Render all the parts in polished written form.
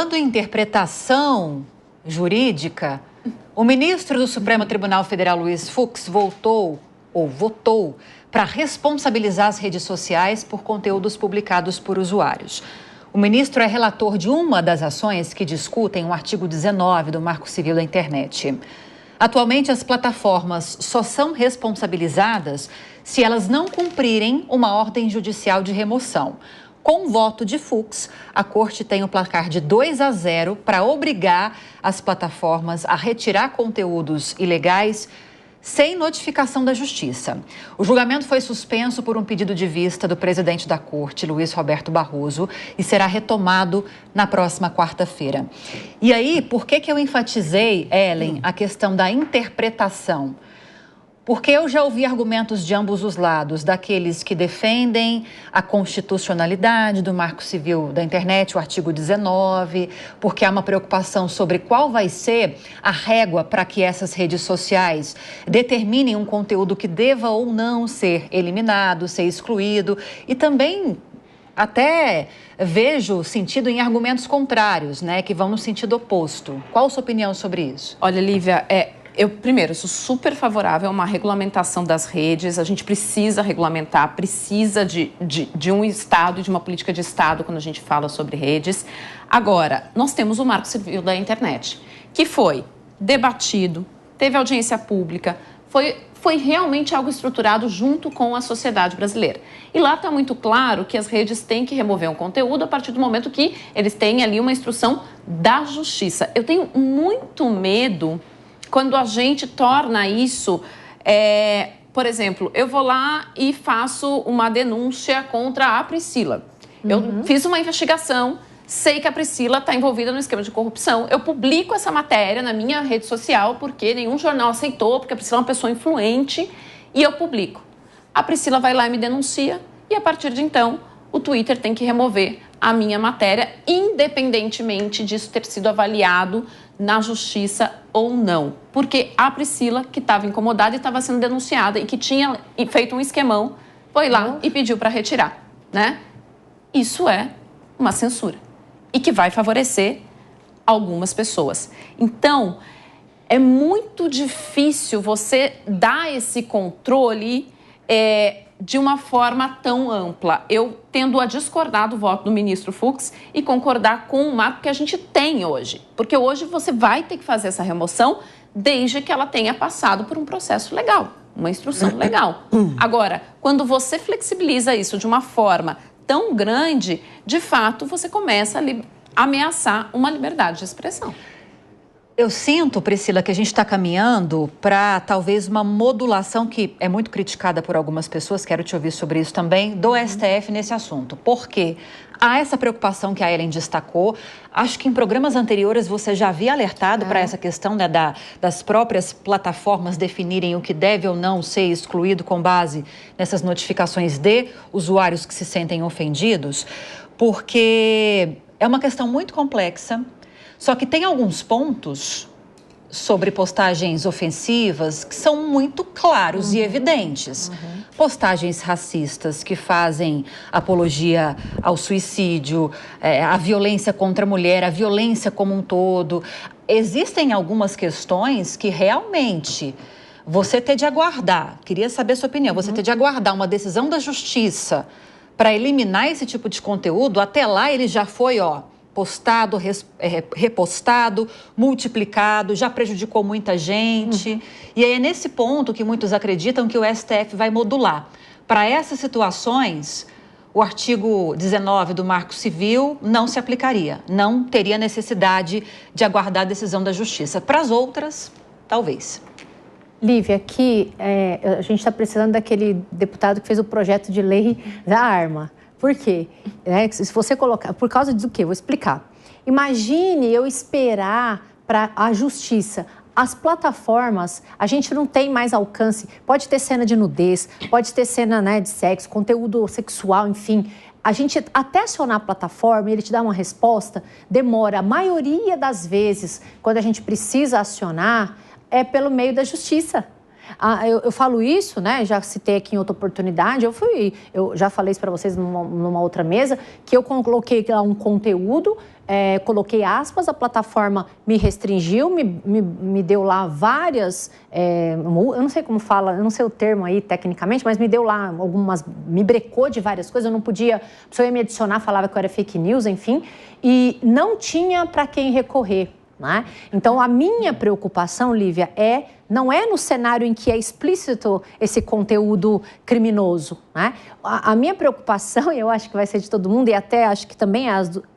falando em interpretação jurídica, o ministro do Supremo Tribunal Federal, Luiz Fux, votou para responsabilizar as redes sociais por conteúdos publicados por usuários. O ministro é relator de uma das ações que discutem o artigo 19 do Marco Civil da Internet. Atualmente, as plataformas só são responsabilizadas se elas não cumprirem uma ordem judicial de remoção. Com o voto de Fux, a Corte tem o placar de 2-0 para obrigar as plataformas a retirar conteúdos ilegais sem notificação da Justiça. O julgamento foi suspenso por um pedido de vista do presidente da Corte, Luiz Roberto Barroso, e será retomado na próxima quarta-feira. E aí, por que eu enfatizei, Ellen, a questão da interpretação? Porque eu já ouvi argumentos de ambos os lados, daqueles que defendem a constitucionalidade do Marco Civil da Internet, o artigo 19, porque há uma preocupação sobre qual vai ser a régua para que essas redes sociais determinem um conteúdo que deva ou não ser eliminado, ser excluído. E também até vejo sentido em argumentos contrários, né, que vão no sentido oposto. Qual a sua opinião sobre isso? Olha, Lívia, eu, primeiro, sou super favorável a uma regulamentação das redes. A gente precisa regulamentar, precisa de um Estado e de uma política de Estado quando a gente fala sobre redes. Agora, nós temos o Marco Civil da Internet, que foi debatido, teve audiência pública, foi realmente algo estruturado junto com a sociedade brasileira. E lá está muito claro que as redes têm que remover um conteúdo a partir do momento que eles têm ali uma instrução da Justiça. Eu tenho muito medo quando a gente torna isso, por exemplo, eu vou lá e faço uma denúncia contra a Priscila. Eu fiz uma investigação, sei que a Priscila está envolvida no esquema de corrupção. Eu publico essa matéria na minha rede social porque nenhum jornal aceitou, porque a Priscila é uma pessoa influente, e eu publico. A Priscila vai lá e me denuncia e, a partir de então, o Twitter tem que remover a minha matéria, independentemente disso ter sido avaliado na Justiça ou não. Porque a Priscila, que estava incomodada e estava sendo denunciada e que tinha feito um esquemão, foi lá e pediu para retirar, né? Isso é uma censura e que vai favorecer algumas pessoas. Então, é muito difícil você dar esse controle de uma forma tão ampla. Eu tendo a discordar do voto do ministro Fux e concordar com o marco que a gente tem hoje. Porque hoje você vai ter que fazer essa remoção desde que ela tenha passado por um processo legal, uma instrução legal. Agora, quando você flexibiliza isso de uma forma tão grande, de fato, você começa a ameaçar uma liberdade de expressão. Eu sinto, Priscila, que a gente está caminhando para talvez uma modulação que é muito criticada por algumas pessoas, quero te ouvir sobre isso também, do STF nesse assunto. Por quê? Há essa preocupação que a Ellen destacou. Acho que em programas anteriores você já havia alertado para essa questão, né, das próprias plataformas definirem o que deve ou não ser excluído com base nessas notificações de usuários que se sentem ofendidos, porque é uma questão muito complexa. Só que tem alguns pontos sobre postagens ofensivas que são muito claros e evidentes. Postagens racistas que fazem apologia ao suicídio, à violência contra a mulher, à violência como um todo. Existem algumas questões que realmente você ter de aguardar, queria saber a sua opinião, você ter de aguardar uma decisão da Justiça para eliminar esse tipo de conteúdo. Até lá ele já foi, postado, repostado, multiplicado, já prejudicou muita gente. E aí é nesse ponto que muitos acreditam que o STF vai modular. Para essas situações, o artigo 19 do Marco Civil não se aplicaria, não teria necessidade de aguardar a decisão da Justiça. Para as outras, talvez. Lívia, aqui a gente está precisando daquele deputado que fez o projeto de lei da arma. Por quê? Se você colocar... Por causa do quê? Vou explicar. Imagine eu esperar para a justiça. As plataformas, a gente não tem mais alcance. Pode ter cena de nudez, pode ter cena, né, de sexo, conteúdo sexual, enfim. A gente até acionar a plataforma e ele te dá uma resposta, demora. A maioria das vezes, quando a gente precisa acionar, é pelo meio da justiça. Eu falo isso, né? Já citei aqui em outra oportunidade. Eu já falei isso para vocês numa outra mesa, que eu coloquei lá um conteúdo coloquei aspas, a plataforma me restringiu, me deu lá várias, eu não sei como fala, eu não sei o termo aí tecnicamente, mas me deu lá algumas, me brecou de várias coisas, eu não podia, a pessoa ia me adicionar, falava que eu era fake news, enfim, e não tinha para quem recorrer, né? Então, a minha preocupação, Lívia, não é no cenário em que é explícito esse conteúdo criminoso, né? A minha preocupação, e eu acho que vai ser de todo mundo, e até acho que também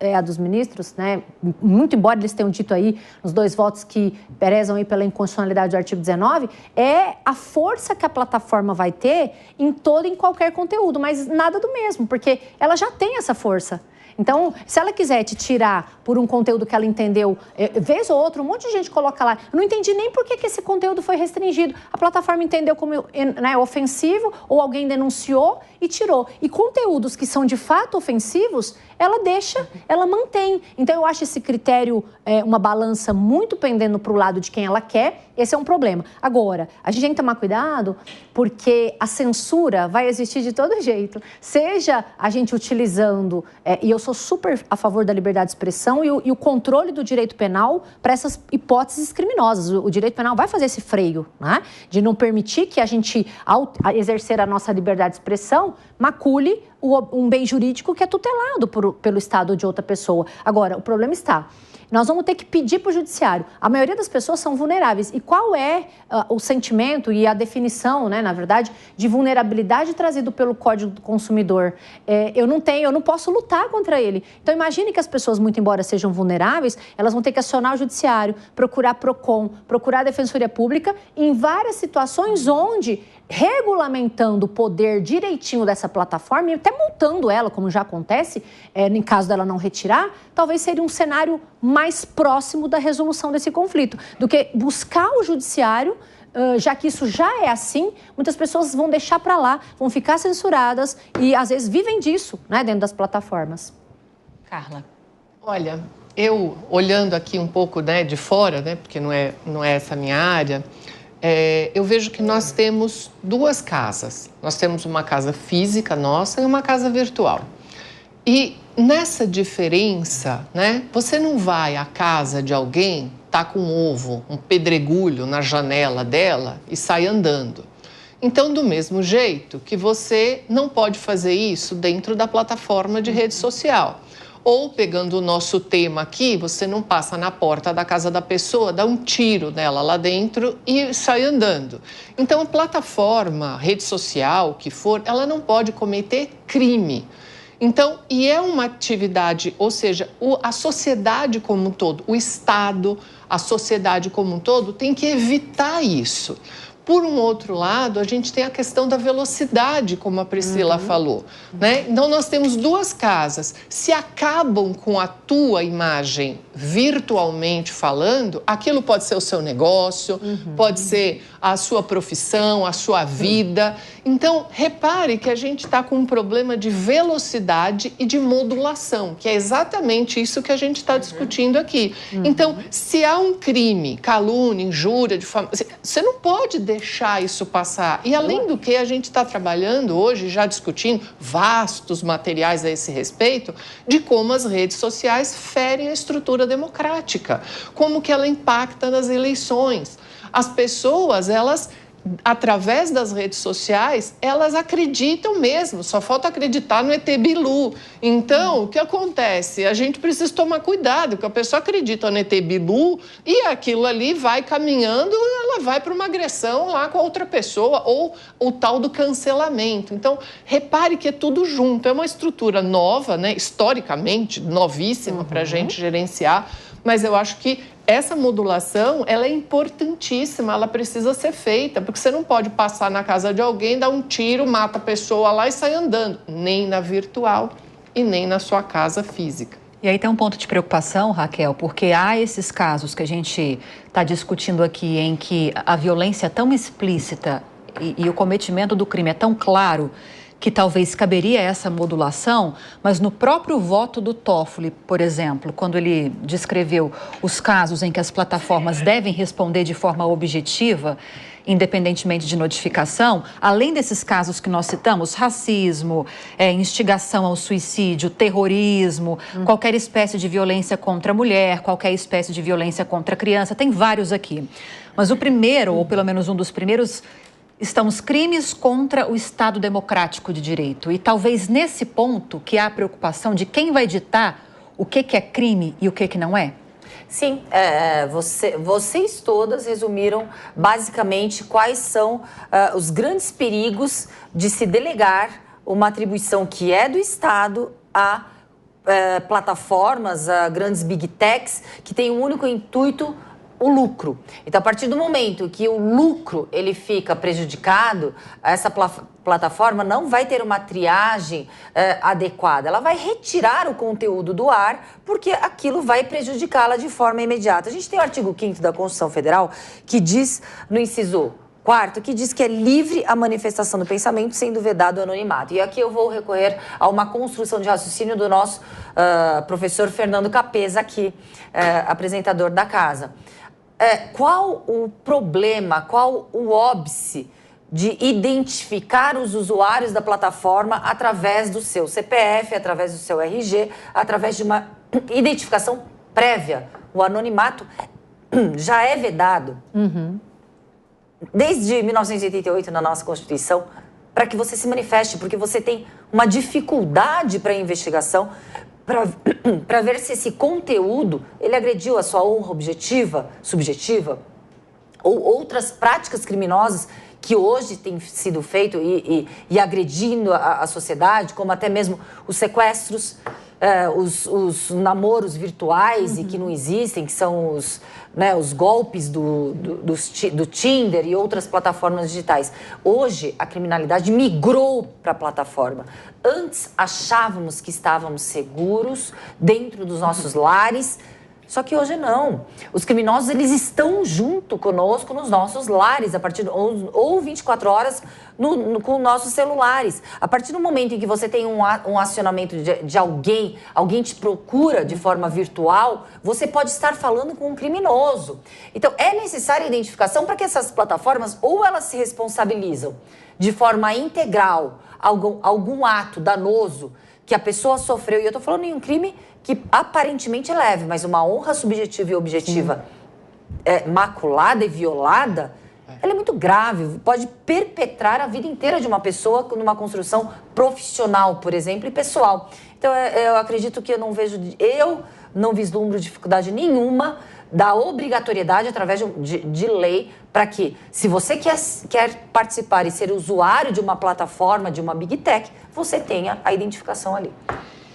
é a dos ministros, né? Muito embora eles tenham dito aí, nos 2 votos que prezam aí pela inconstitucionalidade do artigo 19, é a força que a plataforma vai ter em qualquer conteúdo, mas nada do mesmo, porque ela já tem essa força. Então, se ela quiser te tirar por um conteúdo que ela entendeu, vez ou outra, um monte de gente coloca lá, eu não entendi nem por que esse conteúdo foi restringido. A plataforma entendeu como, né, ofensivo, ou alguém denunciou e tirou. E conteúdos que são de fato ofensivos, ela deixa, ela mantém. Então, eu acho esse critério uma balança muito pendendo para o lado de quem ela quer. Esse é um problema. Agora, a gente tem que tomar cuidado, porque a censura vai existir de todo jeito. Seja a gente utilizando, e eu sou super a favor da liberdade de expressão e o controle do direito penal para essas hipóteses criminosas. O direito penal vai fazer esse freio, né? De não permitir que a gente, ao exercer a nossa liberdade de expressão, macule um bem jurídico que é tutelado pelo Estado ou de outra pessoa. Agora, o problema está... Nós vamos ter que pedir para o judiciário. A maioria das pessoas são vulneráveis. E qual é o sentimento e a definição, né, na verdade, de vulnerabilidade trazido pelo Código do Consumidor? Eu não posso lutar contra ele. Então, imagine que as pessoas, muito embora sejam vulneráveis, elas vão ter que acionar o judiciário, procurar PROCON, procurar a Defensoria Pública, em várias situações onde, regulamentando o poder direitinho dessa plataforma e até multando ela, como já acontece, em caso dela não retirar, talvez seria um cenário mais próximo da resolução desse conflito, do que buscar o judiciário, já que isso já é assim, muitas pessoas vão deixar para lá, vão ficar censuradas e às vezes vivem disso, né, dentro das plataformas. Carla. Olha, eu olhando aqui um pouco, né, de fora, né, porque não é essa a minha área, eu vejo que nós temos 2 casas. Nós temos uma casa física nossa e uma casa virtual. E nessa diferença, né, você não vai à casa de alguém, tá com um ovo, um pedregulho na janela dela e sai andando. Então, do mesmo jeito que você não pode fazer isso dentro da plataforma de rede social. Ou, pegando o nosso tema aqui, você não passa na porta da casa da pessoa, dá um tiro nela lá dentro e sai andando. Então, a plataforma, rede social, o que for, ela não pode cometer crime. Então, e é uma atividade, ou seja, a sociedade como um todo, o Estado, a sociedade como um todo tem que evitar isso. Por um outro lado, a gente tem a questão da velocidade, como a Priscila falou, né? Então, nós temos 2 casas. Se acabam com a tua imagem virtualmente falando, aquilo pode ser o seu negócio, pode ser a sua profissão, a sua vida. Então, repare que a gente está com um problema de velocidade e de modulação, que é exatamente isso que a gente está discutindo aqui. Então, se há um crime, calúnia, injúria, difamação, você não pode deixar isso passar. E, além do que, a gente está trabalhando hoje, já discutindo vastos materiais a esse respeito, de como as redes sociais ferem a estrutura democrática, como que ela impacta nas eleições. As pessoas, elas, através das redes sociais, elas acreditam mesmo, só falta acreditar no ET Bilu. Então, o que acontece? A gente precisa tomar cuidado, porque a pessoa acredita no ET Bilu e aquilo ali vai caminhando, ela vai para uma agressão lá com a outra pessoa, ou o tal do cancelamento. Então, repare que é tudo junto, é uma estrutura nova, né? Historicamente, novíssima para a gente gerenciar, mas eu acho que essa modulação, ela é importantíssima, ela precisa ser feita, porque você não pode passar na casa de alguém, dar um tiro, mata a pessoa lá e sai andando, nem na virtual e nem na sua casa física. E aí tem um ponto de preocupação, Raquel, porque há esses casos que a gente está discutindo aqui em que a violência é tão explícita e o cometimento do crime é tão claro que talvez caberia essa modulação, mas no próprio voto do Toffoli, por exemplo, quando ele descreveu os casos em que as plataformas devem responder de forma objetiva, independentemente de notificação, além desses casos que nós citamos, racismo, instigação ao suicídio, terrorismo, qualquer espécie de violência contra a mulher, qualquer espécie de violência contra a criança, tem vários aqui. Mas o primeiro, ou pelo menos um dos primeiros, estão os crimes contra o Estado democrático de direito. E talvez nesse ponto que há a preocupação de quem vai ditar o que é crime e o que não é. Sim, vocês todas resumiram basicamente quais são os grandes perigos de se delegar uma atribuição que é do Estado a plataformas, a grandes big techs que têm um único intuito, o lucro. Então, a partir do momento que o lucro ele fica prejudicado, essa plataforma não vai ter uma triagem adequada. Ela vai retirar o conteúdo do ar, porque aquilo vai prejudicá-la de forma imediata. A gente tem o artigo 5º da Constituição Federal, que diz, no inciso 4º, que diz que é livre a manifestação do pensamento, sendo vedado o anonimato. E aqui eu vou recorrer a uma construção de raciocínio do nosso professor Fernando Capesa, aqui, apresentador da casa. Qual o problema, qual o óbice de identificar os usuários da plataforma através do seu CPF, através do seu RG, através de uma identificação prévia? O anonimato já é vedado desde 1988 na nossa Constituição para que você se manifeste, porque você tem uma dificuldade para a investigação, para ver se esse conteúdo ele agrediu a sua honra subjetiva, ou outras práticas criminosas que hoje têm sido feito e agredindo a sociedade, como até mesmo os sequestros, os namoros virtuais e que não existem, que são os golpes do Tinder e outras plataformas digitais. Hoje, a criminalidade migrou para a plataforma. Antes, achávamos que estávamos seguros dentro dos nossos lares, só que hoje não. Os criminosos, eles estão junto conosco nos nossos lares, a partir ou 24 horas com nossos celulares. A partir do momento em que você tem um acionamento de alguém te procura de forma virtual, você pode estar falando com um criminoso. Então, é necessária a identificação para que essas plataformas, ou elas se responsabilizam de forma integral algum ato danoso que a pessoa sofreu, e eu estou falando em um crime que aparentemente é leve, mas uma honra subjetiva e objetiva maculada e violada, ela é muito grave, pode perpetrar a vida inteira de uma pessoa numa construção profissional, por exemplo, e pessoal. Então, eu acredito que eu não vislumbro dificuldade nenhuma da obrigatoriedade através de lei para que, se você quer participar e ser usuário de uma plataforma, de uma Big Tech, você tenha a identificação ali.